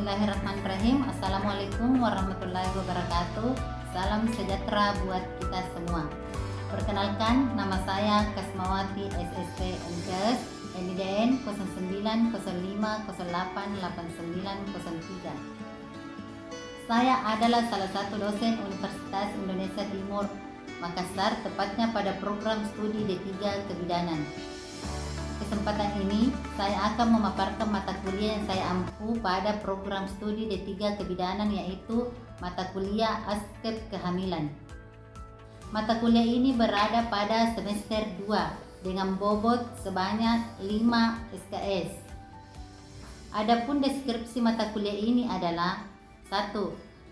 Bismillahirrahmanirrahim. Assalamualaikum warahmatullahi wabarakatuh. Salam sejahtera buat kita semua. Perkenalkan, nama saya Kasmawati SSP Unkes, NIDN 0905088903. Saya adalah salah satu dosen Universitas Indonesia Timur, Makassar, tepatnya pada program studi D3 Kebidanan. Kesempatan ini saya akan memaparkan mata kuliah yang saya ampu pada program studi D3 Kebidanan, yaitu mata kuliah aspek kehamilan. Mata kuliah ini berada pada semester 2 dengan bobot sebanyak 5 SKS. Adapun deskripsi mata kuliah ini adalah: 1.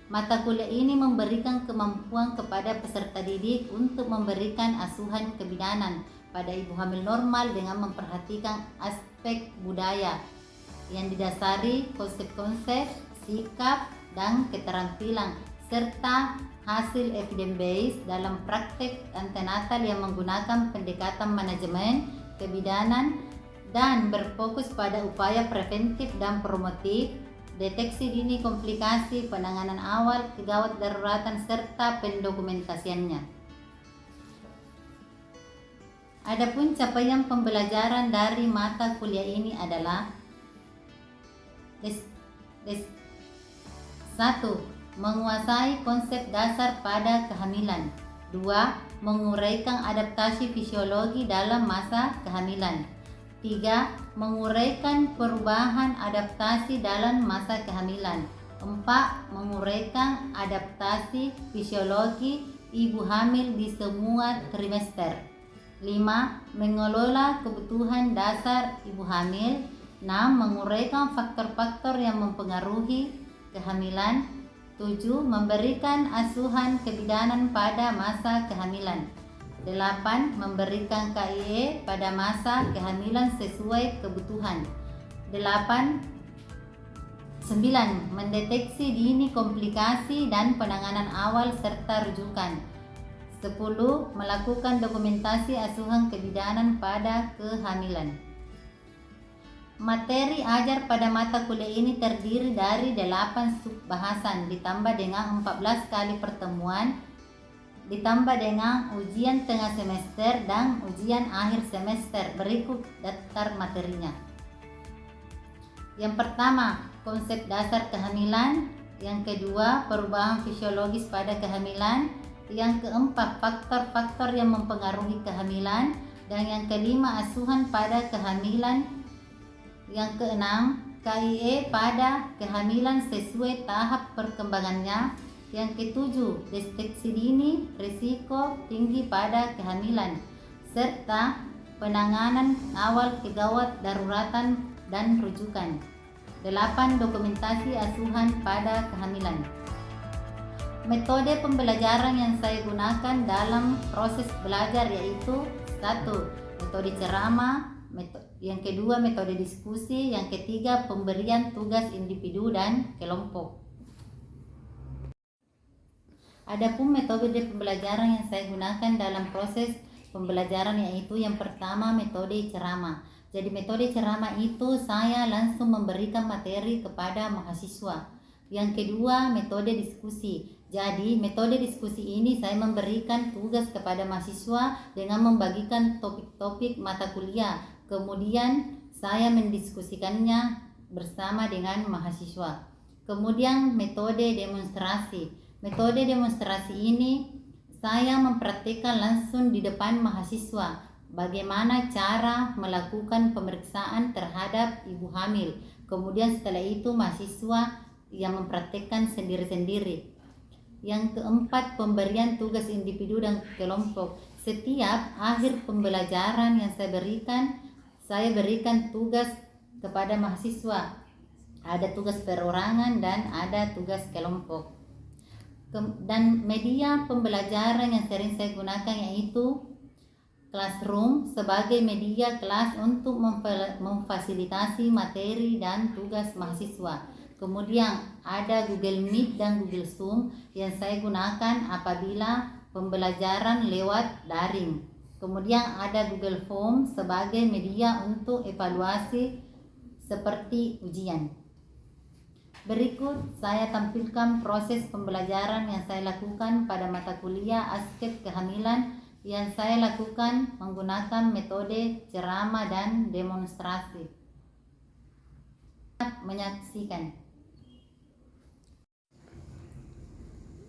Mata kuliah ini memberikan kemampuan kepada peserta didik untuk memberikan asuhan kebidanan pada ibu hamil normal dengan memperhatikan aspek budaya yang didasari konsep-konsep, sikap, dan keterampilan serta hasil evidence based dalam praktek antenatal yang menggunakan pendekatan manajemen kebidanan dan berfokus pada upaya preventif dan promotif, deteksi dini komplikasi, penanganan awal, kegawat daruratan, serta pendokumentasiannya. Adapun capaian pembelajaran dari mata kuliah ini adalah: 1. Menguasai konsep dasar pada kehamilan. 2. Menguraikan adaptasi fisiologi dalam masa kehamilan. 3. Menguraikan perubahan adaptasi dalam masa kehamilan. 4. Menguraikan adaptasi fisiologi ibu hamil di semua trimester. 5. Mengelola kebutuhan dasar ibu hamil. 6. Menguraikan faktor-faktor yang mempengaruhi kehamilan. 7. Memberikan asuhan kebidanan pada masa kehamilan. 8. Memberikan KIE pada masa kehamilan sesuai kebutuhan. 9. Mendeteksi dini komplikasi dan penanganan awal serta rujukan. 10. Melakukan dokumentasi asuhan kebidanan pada kehamilan. Materi ajar pada mata kuliah ini terdiri dari 8 subbahasan ditambah dengan 14 kali pertemuan, ditambah dengan ujian tengah semester dan ujian akhir semester. Berikut daftar materinya. Yang pertama, konsep dasar kehamilan. Yang kedua, perubahan fisiologis pada kehamilan. Yang keempat, faktor-faktor yang mempengaruhi kehamilan. Dan yang kelima, asuhan pada kehamilan. Yang keenam, KIE pada kehamilan sesuai tahap perkembangannya. Yang ketujuh, deteksi dini risiko tinggi pada kehamilan serta penanganan awal kegawat daruratan dan rujukan. 8. Dokumentasi asuhan pada kehamilan. Metode pembelajaran yang saya gunakan dalam proses belajar yaitu: 1. Metode ceramah. Yang kedua, metode diskusi. Yang ketiga, pemberian tugas individu dan kelompok. Adapun metode pembelajaran yang saya gunakan dalam proses pembelajaran yaitu: yang pertama, metode ceramah. Jadi metode ceramah itu saya langsung memberikan materi kepada mahasiswa. Yang kedua, metode diskusi. Jadi metode diskusi ini saya memberikan tugas kepada mahasiswa dengan membagikan topik-topik mata kuliah. Kemudian saya mendiskusikannya bersama dengan mahasiswa. Kemudian metode demonstrasi. Metode demonstrasi ini saya mempraktikkan langsung di depan mahasiswa bagaimana cara melakukan pemeriksaan terhadap ibu hamil. Kemudian setelah itu mahasiswa yang mempraktikkan sendiri-sendiri. Yang keempat, pemberian tugas individu dan kelompok. Setiap akhir pembelajaran yang saya berikan tugas kepada mahasiswa. Ada tugas perorangan dan ada tugas kelompok. Dan media pembelajaran yang sering saya gunakan yaitu Classroom sebagai media kelas untuk memfasilitasi materi dan tugas mahasiswa. Kemudian ada Google Meet dan Google Zoom yang saya gunakan apabila pembelajaran lewat daring. Kemudian ada Google Form sebagai media untuk evaluasi seperti ujian. Berikut saya tampilkan proses pembelajaran yang saya lakukan pada mata kuliah aspek kehamilan yang saya lakukan menggunakan metode ceramah dan demonstrasi. Menyaksikan.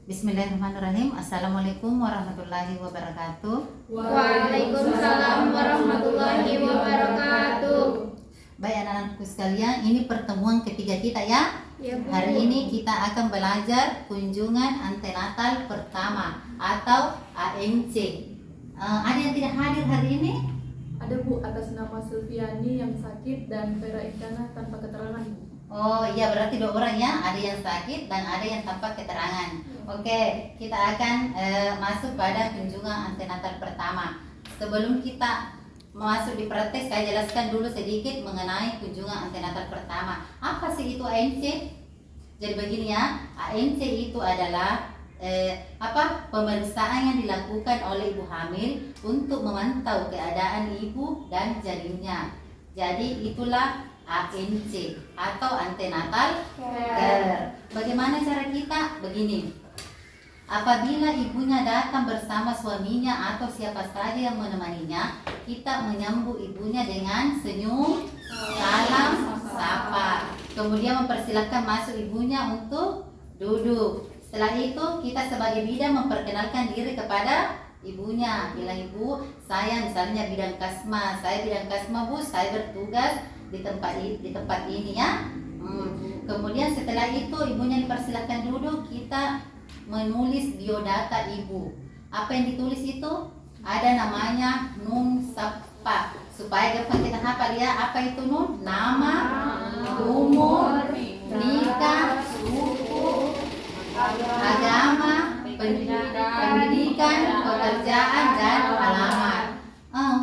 Bismillahirrahmanirrahim. Assalamualaikum warahmatullahi wabarakatuh. Waalaikumsalam warahmatullahi wabarakatuh. Baik anak-anakku sekalian, ini pertemuan ketiga kita ya. Ya, Bu. Hari ini kita akan belajar kunjungan antenatal pertama atau ANC. Ada yang tidak hadir hari ini? Ada Bu, atas nama Silviani yang sakit dan Vera Iskana tanpa keterangan Bu. Oh iya, berarti 2 orang ya, ada yang sakit dan ada yang tanpa keterangan. Oke, kita akan masuk pada kunjungan antenatal pertama. Sebelum kita masuk di praktek, saya jelaskan dulu sedikit mengenai kunjungan antenatal pertama. Apa sih itu ANC? Jadi begini ya, ANC itu adalah pemeriksaan yang dilakukan oleh ibu hamil untuk memantau keadaan ibu dan janinnya. Jadi itulah ANC atau antenatal care. Bagaimana cara kita? Begini. Apabila ibunya datang bersama suaminya atau siapa saja yang menemaninya, kita menyambut ibunya dengan senyum, salam, sapa. Kemudian mempersilahkan masuk ibunya untuk duduk. Setelah itu kita sebagai bidan memperkenalkan diri kepada ibunya. Bilang, ibu, saya misalnya bidan Kasma, saya bidan Kasma Bu, saya bertugas di tempat ini ya. Kemudian setelah itu ibunya dipersilahkan duduk, kita menulis biodata ibu. Apa yang ditulis itu? Ada namanya nun sapa. Supaya gampang kita hafal ya. Apa itu nun? Nama, umur, nikah, suku, agama, pendidikan, pekerjaan, dan alamat.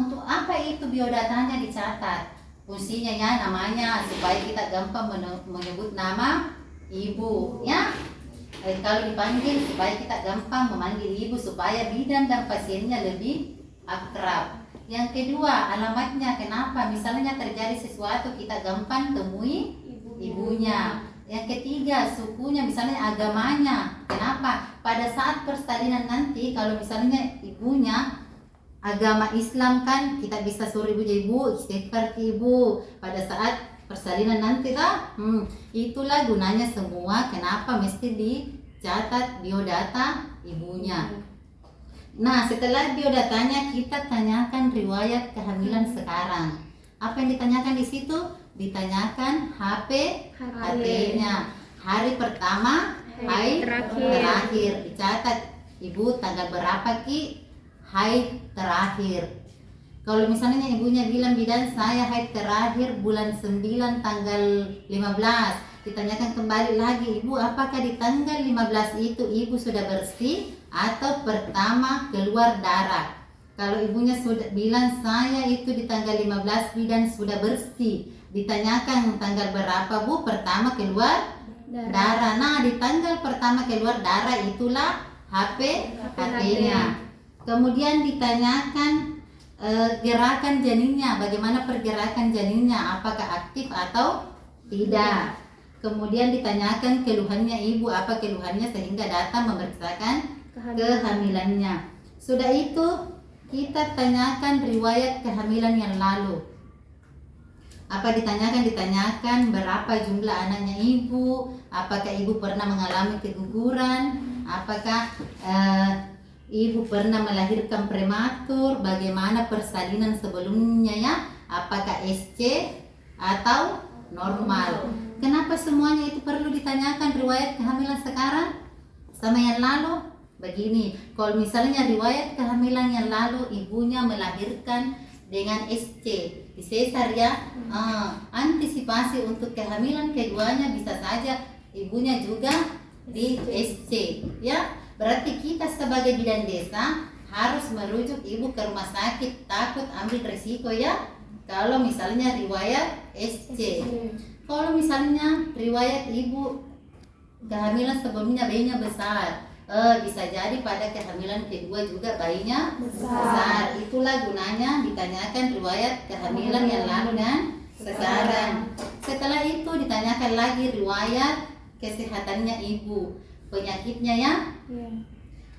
Untuk apa itu biodatanya dicatat? Fungsinya ya namanya supaya kita gampang menyebut nama ibu ya. Kalau dipanggil supaya kita gampang memanggil ibu supaya bidan dan pasiennya lebih akrab. Yang kedua, alamatnya. Kenapa? Misalnya terjadi sesuatu kita gampang temui ibunya. Yang ketiga, sukunya, misalnya agamanya. Kenapa? Pada saat persalinan nanti kalau misalnya ibunya agama Islam kan kita bisa suruh ibu istighfar ke ibu pada saat persalinan nanti lah. Itulah gunanya semua kenapa mesti dicatat biodata ibunya. Nah, setelah biodatanya kita tanyakan riwayat kehamilan sekarang. Apa yang ditanyakan di situ? Ditanyakan HT-nya. Hari pertama, haid terakhir. Dicatat ibu tanggal berapa Ki? Haid terakhir. Kalau misalnya ibunya bilang, bidan saya haid terakhir bulan 9 tanggal 15, ditanyakan kembali lagi, ibu apakah di tanggal 15 itu ibu sudah bersih atau pertama keluar darah? Kalau ibunya sudah bilang saya itu di tanggal 15 bidan sudah bersih, ditanyakan tanggal berapa Bu? Pertama keluar darah. Nah, di tanggal pertama keluar darah itulah HT-nya. Kemudian ditanyakan gerakan janinnya, bagaimana pergerakan janinnya, apakah aktif atau tidak. Kemudian ditanyakan keluhannya ibu, apa keluhannya sehingga datang memeriksakan kehamilannya. Sudah itu kita tanyakan riwayat kehamilan yang lalu. Apa ditanyakan? Ditanyakan berapa jumlah anaknya ibu, apakah ibu pernah mengalami keguguran, apakah ibu pernah melahirkan prematur, bagaimana persalinan sebelumnya ya, apakah SC atau normal. Kenapa semuanya itu perlu ditanyakan riwayat kehamilan sekarang sama yang lalu? Begini, kalau misalnya riwayat kehamilan yang lalu ibunya melahirkan dengan SC di sesar ya, antisipasi untuk kehamilan keduanya bisa saja ibunya juga di SC ya. Berarti kita sebagai bidan desa harus merujuk ibu ke rumah sakit, takut ambil risiko ya kalau misalnya riwayat SC. Kalau misalnya riwayat ibu kehamilan sebelumnya bayinya besar, bisa jadi pada kehamilan kedua juga bayinya besar. Itulah gunanya ditanyakan riwayat kehamilan yang lalu dan sekarang. Setelah itu ditanyakan lagi riwayat kesehatannya ibu, penyakitnya ya. Iya.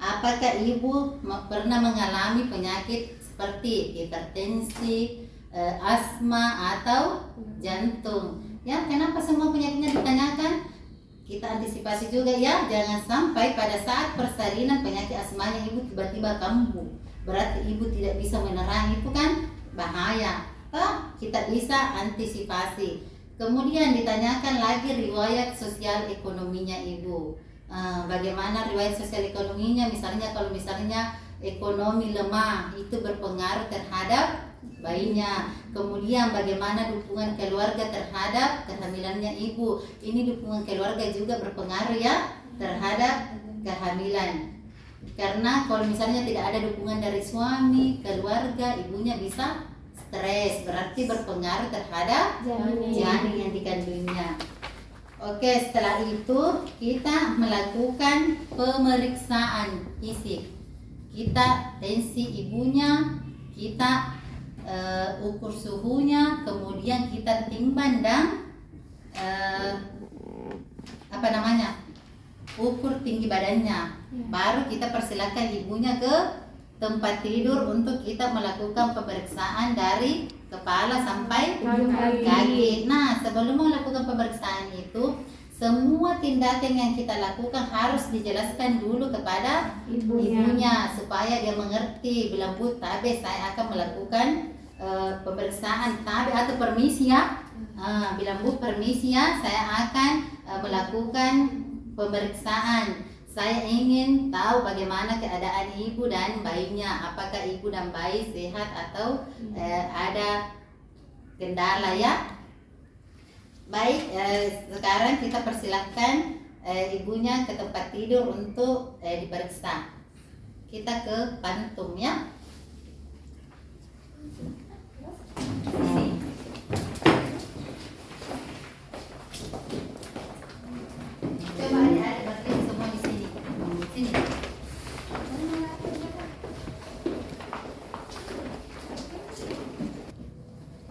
Apakah ibu pernah mengalami penyakit seperti hipertensi, asma atau jantung? Ya, kenapa semua penyakitnya ditanyakan? Kita antisipasi juga ya, jangan sampai pada saat persalinan penyakit asmanya ibu tiba-tiba kambuh. Berarti ibu tidak bisa menerang, itu kan bahaya. Kita bisa antisipasi. Kemudian ditanyakan lagi riwayat sosial ekonominya ibu. Bagaimana riwayat sosial ekonominya, misalnya kalau misalnya ekonomi lemah itu berpengaruh terhadap bayinya. Kemudian bagaimana dukungan keluarga terhadap kehamilannya ibu. Ini dukungan keluarga juga berpengaruh ya terhadap kehamilan. Karena kalau misalnya tidak ada dukungan dari suami, keluarga, ibunya bisa stres, berarti berpengaruh terhadap janin yang dikandungnya. Oke, setelah itu kita melakukan pemeriksaan fisik. Kita tensi ibunya, kita ukur suhunya, kemudian kita timbang dan ukur tinggi badannya. Baru kita persilakan ibunya ke tempat tidur untuk kita melakukan pemeriksaan dari kepala sampai kaki. Nah, sebelum melakukan pemeriksaan itu, semua tindakan yang kita lakukan harus dijelaskan dulu kepada ibunya supaya dia mengerti. Bilang, Bu, tabe saya akan melakukan pemeriksaan tabe atau permisi ya. Bilang, Bu, permisi ya, saya akan melakukan pemeriksaan. Saya ingin tahu bagaimana keadaan ibu dan bayinya. Apakah ibu dan bayi sehat atau ada kendala ya. Baik, sekarang kita persilahkan ibunya ke tempat tidur untuk diperiksa. Kita ke pantum ya. Sini. Coba adik-adik berdiri semua di sini. Sini.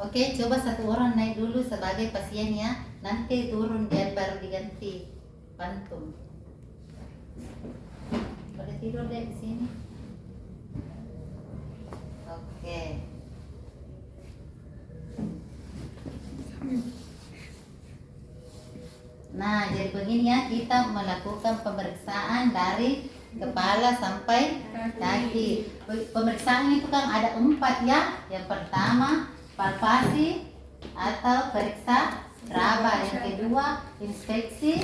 Oke, coba satu orang naik dulu sebagai pasien ya. Nanti turun dan baru diganti pantum. Boleh tidur deh di sini. Oke. Nah, jadi begini ya, kita melakukan pemeriksaan dari kepala sampai kaki. Pemeriksaan itu kan ada 4 ya. Yang pertama palpasi atau periksa raba, yang kedua inspeksi,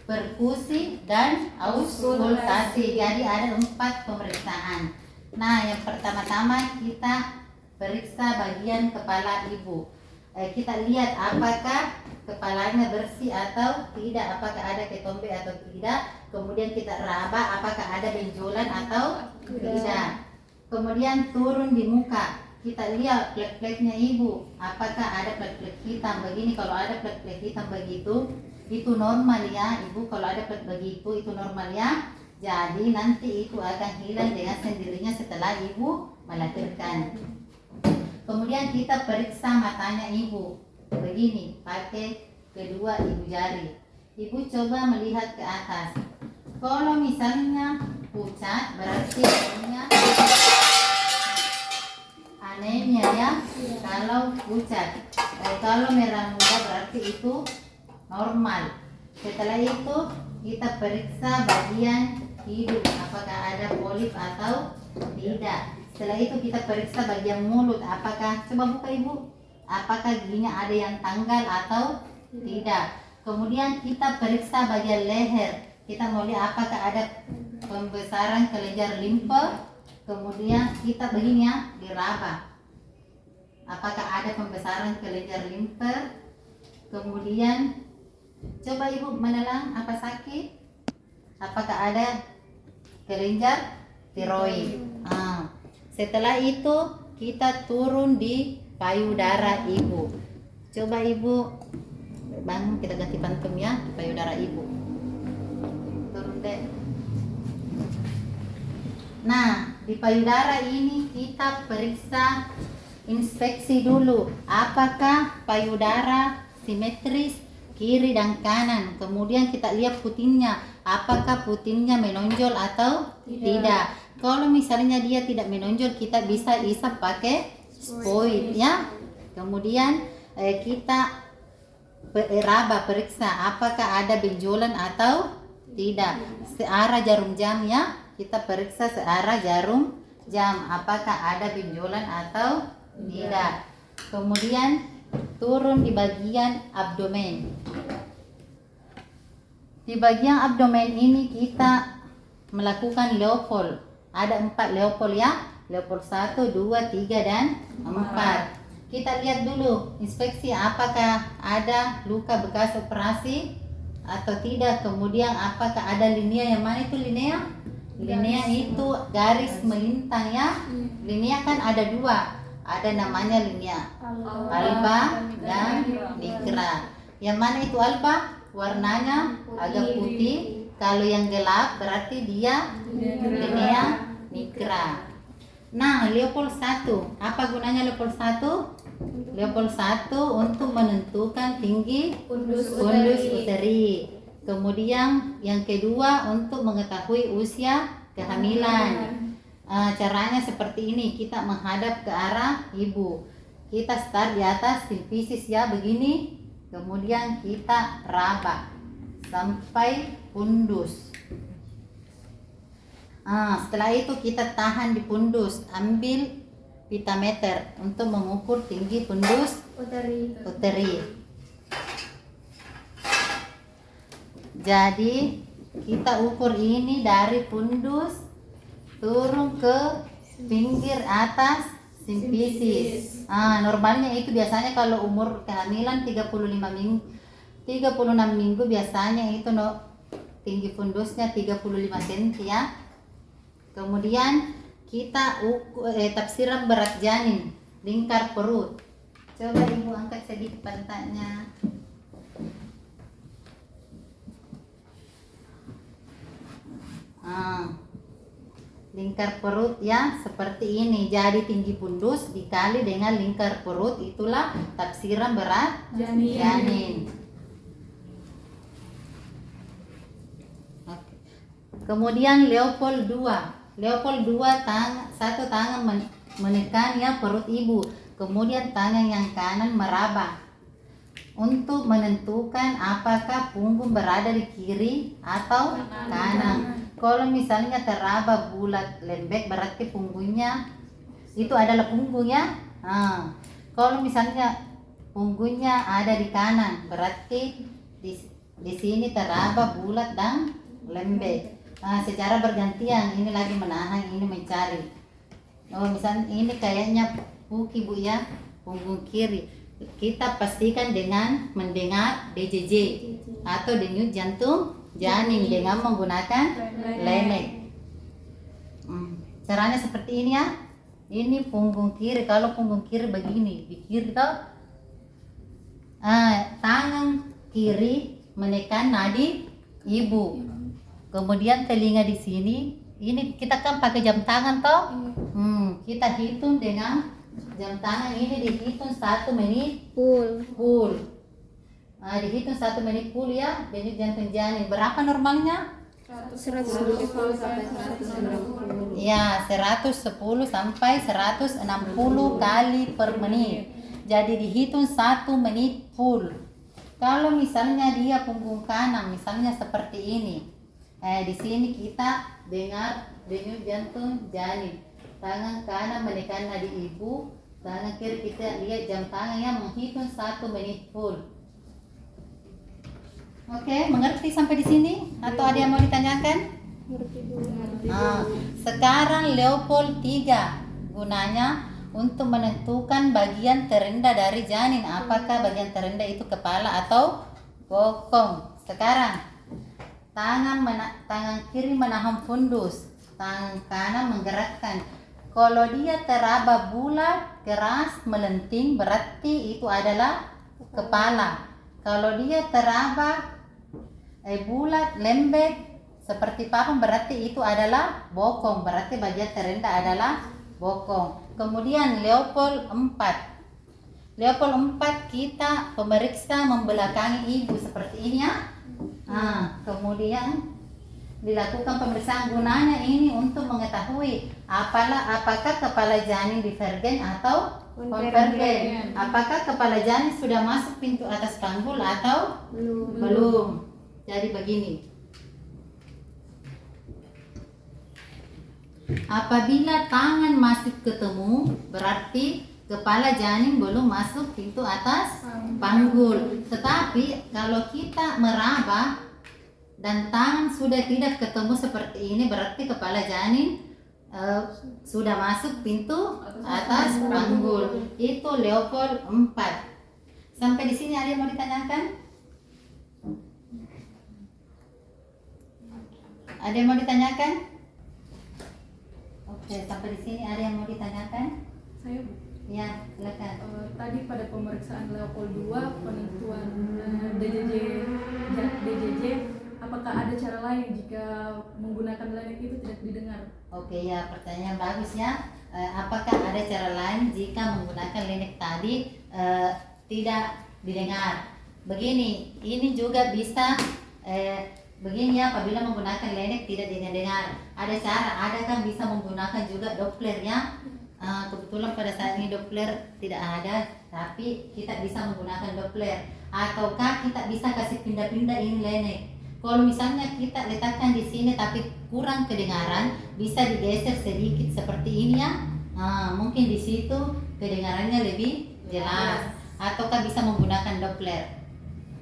perkusi, dan auskultasi. Jadi ada 4 pemeriksaan. Nah, yang pertama-tama kita periksa bagian kepala ibu. Kita lihat apakah kepalanya bersih atau tidak, apakah ada ketombe atau tidak. Kemudian kita raba apakah ada benjolan atau tidak. Kemudian turun di muka, kita lihat plek-pleknya ibu, apakah ada plek-plek hitam begini. Kalau ada plek-plek hitam begitu, itu normal ya ibu. Kalau ada plek begitu, itu normal ya. Jadi nanti itu akan hilang dengan sendirinya setelah ibu melahirkan. Kemudian kita periksa matanya ibu, begini, pakai kedua ibu jari. Ibu coba melihat ke atas. Kalau misalnya pucat, berarti anemia ya. Kalau pucat, kalau merah muda berarti itu normal. Setelah itu kita periksa bagian hidung, apakah ada polip atau tidak. Setelah itu kita periksa bagian mulut, apakah, coba buka ibu, apakah giginya ada yang tanggal atau tidak. Kemudian kita periksa bagian leher, kita mau lihat apakah ada pembesaran kelenjar limpa. Kemudian kita begini ya, diraba, apakah ada pembesaran kelenjar limpa. Kemudian coba ibu menelan apa sakit, apakah ada kelenjar tiroid. Setelah itu kita turun di payudara ibu. Coba ibu bangun, kita ganti pantum ya, payudara ibu. Turun deh. Nah, di payudara ini kita periksa, inspeksi dulu apakah payudara simetris, kiri dan kanan. Kemudian kita lihat putingnya, apakah putingnya menonjol atau tidak. Kalau misalnya dia tidak menonjol, kita bisa isap pakai spoit ya. Kemudian kita raba, periksa apakah ada benjolan atau tidak. Searah jarum jam ya, kita periksa searah jarum jam apakah ada benjolan atau tidak. Kemudian turun di bagian abdomen. Di bagian abdomen ini kita melakukan Leopold. Ada 4 Leopold ya. Leopold 1, 2, 3 dan 4. Kita lihat dulu inspeksi apakah ada luka bekas operasi atau tidak. Kemudian apakah ada linea, yang mana itu linea? Linea itu garis melintang ya. Linea kan ada 2. Ada namanya linea alba dan nigra. Yang mana itu alba? Warnanya agak putih. Kalau yang gelap berarti dia linea nigra. Nah, Leopold 1. Apa gunanya Leopold 1? Leopold 1 untuk menentukan tinggi fundus uteri. Kemudian yang kedua untuk mengetahui usia kehamilan. Caranya seperti ini, kita menghadap ke arah ibu. Kita start di atas simfisis ya, begini. Kemudian kita raba sampai fundus. Setelah itu kita tahan di fundus, ambil pitameter untuk mengukur tinggi fundus uteri. Jadi kita ukur ini dari fundus turun ke pinggir atas simfisis. Normalnya itu biasanya kalau umur kehamilan 36 minggu biasanya itu tinggi fundusnya 35 cm ya. Kemudian kita tafsiran berat janin, lingkar perut. Coba ibu angkat sedikit pantatnya. Lingkar perut ya seperti ini. Jadi tinggi fundus dikali dengan lingkar perut, itulah tafsiran berat janin. Kemudian Leopold 2. Leopold 2 satu tangan menekan ya perut ibu, kemudian tangan yang kanan meraba untuk menentukan apakah punggung berada di kiri atau kanan. Kalau misalnya teraba bulat lembek berarti punggungnya itu adalah punggung ya. Kalau misalnya punggungnya ada di kanan berarti di sini teraba bulat dan lembek. Secara bergantian, ini lagi menahan, ini mencari. Misalnya ini kayaknya puki bu ya, punggung kiri. Kita pastikan dengan mendengar DJJ atau denyut jantung janin dengan menggunakan lemek. Caranya seperti ini ya. Ini punggung kiri. Kalau punggung kiri begini, di kiri toh, tangan kiri menekan nadi ibu. Kemudian telinga di sini. Ini kita kan pakai jam tangan toh. Kita hitung dengan jam tangan ini, dihitung 1 menit full. Dihitung 1 menit full ya. Denyut jantung janin. Berapa normalnya? 110 sampai 160. Ya, 110 sampai 160 kali per menit. Jadi dihitung 1 menit full. Kalau misalnya dia punggung kanan, misalnya seperti ini. Di sini kita dengar denyut jantung janin. Tangan kanan menekan nadi ibu, tangan kiri kita lihat jam tangan yang menghitung 1 menit full. Oke, mengerti sampai di sini? Atau ada yang mau ditanyakan? Sekarang Leopold 3 gunanya untuk menentukan bagian terendah dari janin. Apakah bagian terendah itu kepala atau bokong? Sekarang tangan kiri menahan fundus, tangan kanan menggerakkan. Kalau dia teraba bulat, keras, melenting, berarti itu adalah kepala. Kalau dia teraba bulat, lembek, seperti papan, berarti itu adalah bokong. Berarti bagian terendah adalah bokong. Kemudian Leopold 4. Level 4 kita pemeriksa membelakangi ibu seperti ini ya. Kemudian dilakukan pemeriksaan, gunanya ini untuk mengetahui apakah kepala janin divergen atau konvergen. Apakah kepala janin sudah masuk pintu atas panggul atau belum. Jadi begini. Apabila tangan masih ketemu, berarti kepala janin belum masuk pintu atas panggul. Tetapi kalau kita meraba dan tangan sudah tidak ketemu seperti ini, berarti kepala janin sudah masuk pintu atas panggul. Itu level 4. Sampai di sini ada yang mau ditanyakan? Ada yang mau ditanyakan? Oke, sampai di sini ada yang mau ditanyakan? Saya Ya, silakan. tadi pada pemeriksaan level 2 penentuan DJJ, apakah ada cara lain jika menggunakan layanan itu tidak didengar? Oke ya, pertanyaan bagus ya. Apakah ada cara lain jika menggunakan linek tadi tidak didengar? Begini, ini juga bisa begini ya, apabila menggunakan linek tidak didengar. Ada cara, ada kan bisa menggunakan juga Doppler ya. Kebetulan pada saat ini Doppler tidak ada, tapi kita bisa menggunakan Doppler. Ataukah kita bisa kasih pindah-pindah ini linek. Kalau misalnya kita letakkan di sini tapi kurang kedengaran, bisa digeser sedikit seperti ini ya. Mungkin di situ kedengarannya lebih jelas. Ataukah bisa menggunakan Doppler.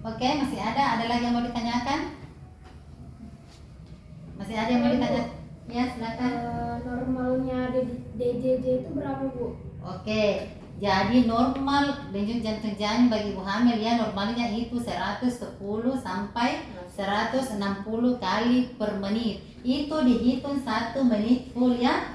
Oke, masih ada? Ada lagi yang mau ditanyakan? Masih ada yang mau ditanyakan? Ya, silakan. Normalnya DJJ itu berapa, Bu? Oke, jadi normal denyut jantung janin bagi ibu hamil ya, normalnya itu 110 sampai 160 kali per menit. Itu dihitung 1 menit full ya.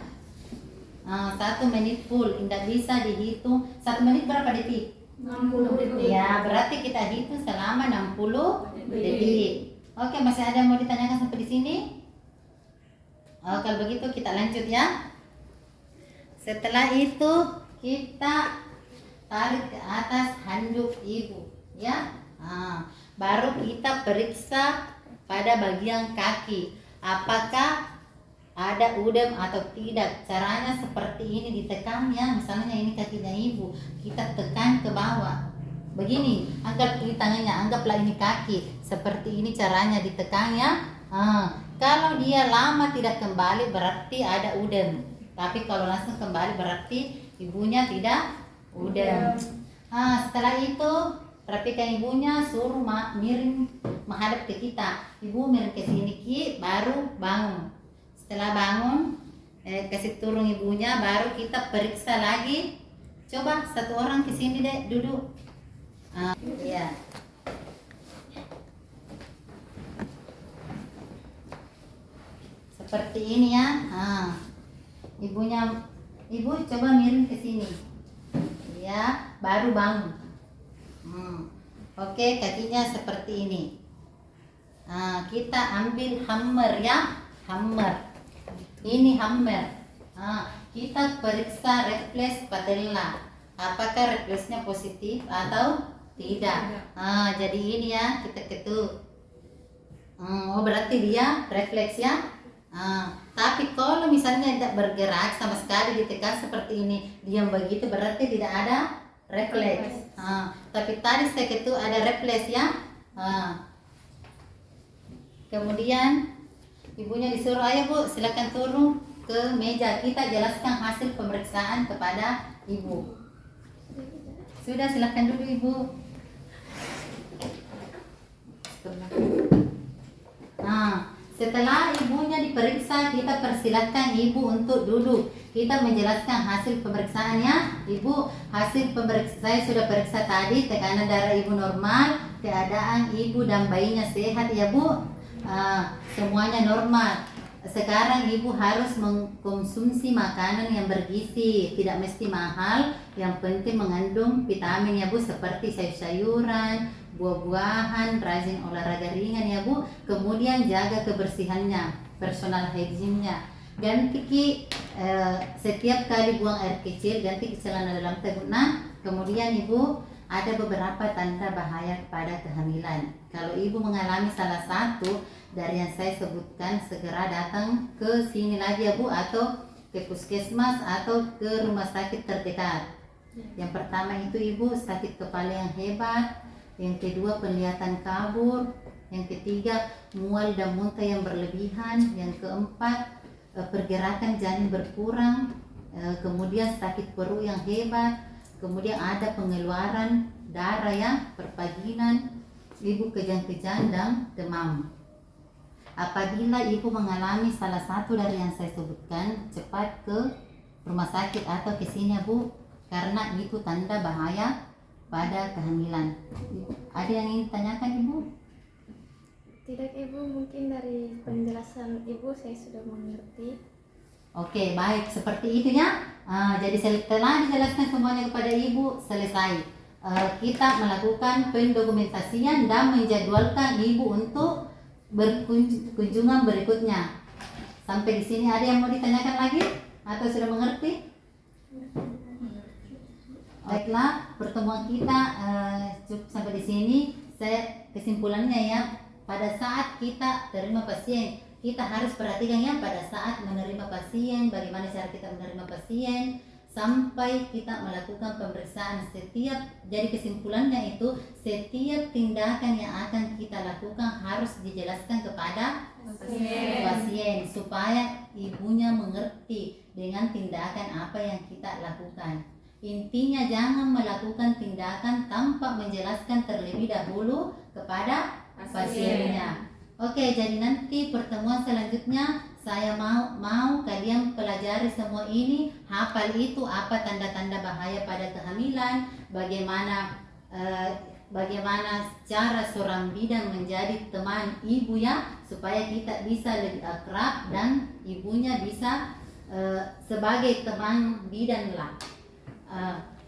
1 menit full, tidak bisa dihitung 1 menit berapa detik? 60 detik. Ya, berarti kita hitung selama 60 detik. Oke, masih ada yang mau ditanyakan sampai di sini? Kalau begitu kita lanjut ya. Setelah itu kita tarik ke atas handuk ibu ya. Baru kita periksa pada bagian kaki apakah ada udem atau tidak. Caranya seperti ini, ditekan ya. Misalnya ini kakinya ibu, kita tekan ke bawah begini, anggap ini tangannya, anggaplah ini kaki, seperti ini caranya ditekan ya. Kalau dia lama tidak kembali berarti ada udem. Tapi kalau langsung kembali berarti ibunya tidak udem. Setelah itu rapikan ibunya, suruh miring menghadap ke kita. Ibu miring ke sini baru bangun. Setelah bangun kasih turun ibunya, baru kita periksa lagi. Coba satu orang ke sini deh, duduk. Iya. Seperti ini ya. Ibu coba miring ke sini. Ya, baru bangun. Oke, kakinya seperti ini. Kita ambil hammer ya, hammer. Ini hammer. Kita periksa refleks patella. Apakah refleksnya positif atau tidak? Jadi ini ya, kita ketuk. Berarti dia refleks ya. Tapi kalau misalnya tidak bergerak sama sekali, ditekan seperti ini, diam begitu, berarti tidak ada refleks. Tapi tadi saya ketuk ada refleks ya. Kemudian ibunya disuruh, ayo Bu, silakan turun ke meja, kita jelaskan hasil pemeriksaan kepada ibu. Sudah, silakan dulu ibu. Setelah ibunya diperiksa, kita persilakan ibu untuk duduk. Kita menjelaskan hasil pemeriksaannya. Ibu, hasil pemeriksaan saya sudah periksa tadi, tekanan darah ibu normal, keadaan ibu dan bayinya sehat ya Bu. Semuanya normal. Sekarang ibu harus mengkonsumsi makanan yang bergizi, tidak mesti mahal, yang penting mengandung vitamin ya Bu, seperti sayur-sayuran, buah-buahan, rajin olahraga ringan ya Bu. Kemudian jaga kebersihannya, personal hygiene-nya. Ganti setiap kali buang air kecil, ganti celana dalam teh Bu. Kemudian Ibu, ada beberapa tanda bahaya pada kehamilan. Kalau Ibu mengalami salah satu dari yang saya sebutkan, segera datang ke sini lagi ya Bu, atau ke puskesmas atau ke rumah sakit terdekat. Yang pertama itu Ibu, sakit kepala yang hebat. Yang kedua, penglihatan kabur. Yang ketiga, mual dan muntah yang berlebihan. Yang keempat, pergerakan janin berkurang. Kemudian sakit perut yang hebat. Kemudian ada pengeluaran darah yang perpaginan, Ibu kejang-kejang dan demam. Apabila Ibu mengalami salah satu dari yang saya sebutkan, cepat ke rumah sakit atau ke sini ya Bu, karena itu tanda bahaya pada kehamilan. Ada yang ingin tanyakan Ibu? Tidak Ibu, mungkin dari penjelasan Ibu saya sudah mengerti. Oke, baik, seperti itu ya. Jadi setelah dijelaskan semuanya kepada Ibu, selesai. Kita melakukan pendokumentasian dan menjadwalkan Ibu untuk berkunjungan berikutnya. Sampai di sini ada yang mau ditanyakan lagi atau sudah mengerti? Baiklah, pertemuan kita cukup sampai di sini. Saya kesimpulannya ya, pada saat kita terima pasien, kita harus perhatikan ya, pada saat menerima pasien, bagaimana cara kita menerima pasien sampai kita melakukan pemeriksaan setiap. Jadi kesimpulannya itu, setiap tindakan yang akan kita lakukan harus dijelaskan kepada pasien supaya ibunya mengerti dengan tindakan apa yang kita lakukan. Intinya jangan melakukan tindakan tanpa menjelaskan terlebih dahulu kepada pasiennya. Oke, jadi nanti pertemuan selanjutnya saya mau kalian pelajari semua ini, hafal itu apa tanda-tanda bahaya pada kehamilan, bagaimana cara seorang bidan menjadi teman ibu ya, supaya kita bisa lebih akrab dan ibunya bisa sebagai teman bidan lah.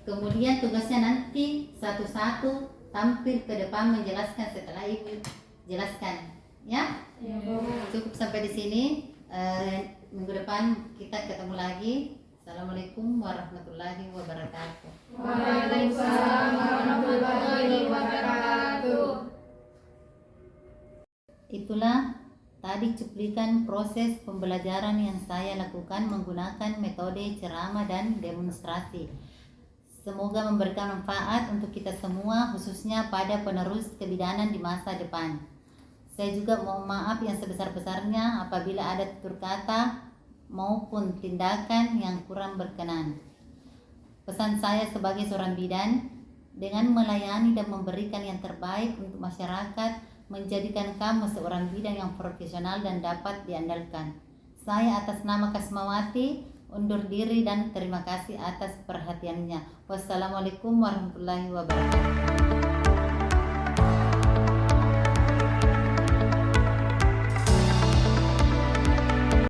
Kemudian tugasnya nanti satu-satu tampil ke depan menjelaskan setelah ibu jelaskan. Ya, cukup sampai di sini. Minggu depan kita ketemu lagi. Assalamualaikum warahmatullahi wabarakatuh. Waalaikumsalam warahmatullahi wabarakatuh. Itulah tadi cuplikan proses pembelajaran yang saya lakukan menggunakan metode ceramah dan demonstrasi. Semoga memberikan manfaat untuk kita semua, khususnya pada penerus kebidanan di masa depan. Saya juga mohon maaf yang sebesar-besarnya apabila ada tutur kata maupun tindakan yang kurang berkenan. Pesan saya sebagai seorang bidan, dengan melayani dan memberikan yang terbaik untuk masyarakat, menjadikan kamu seorang bidan yang profesional dan dapat diandalkan. Saya atas nama Kasmawati undur diri dan terima kasih atas perhatiannya. Wassalamualaikum warahmatullahi wabarakatuh.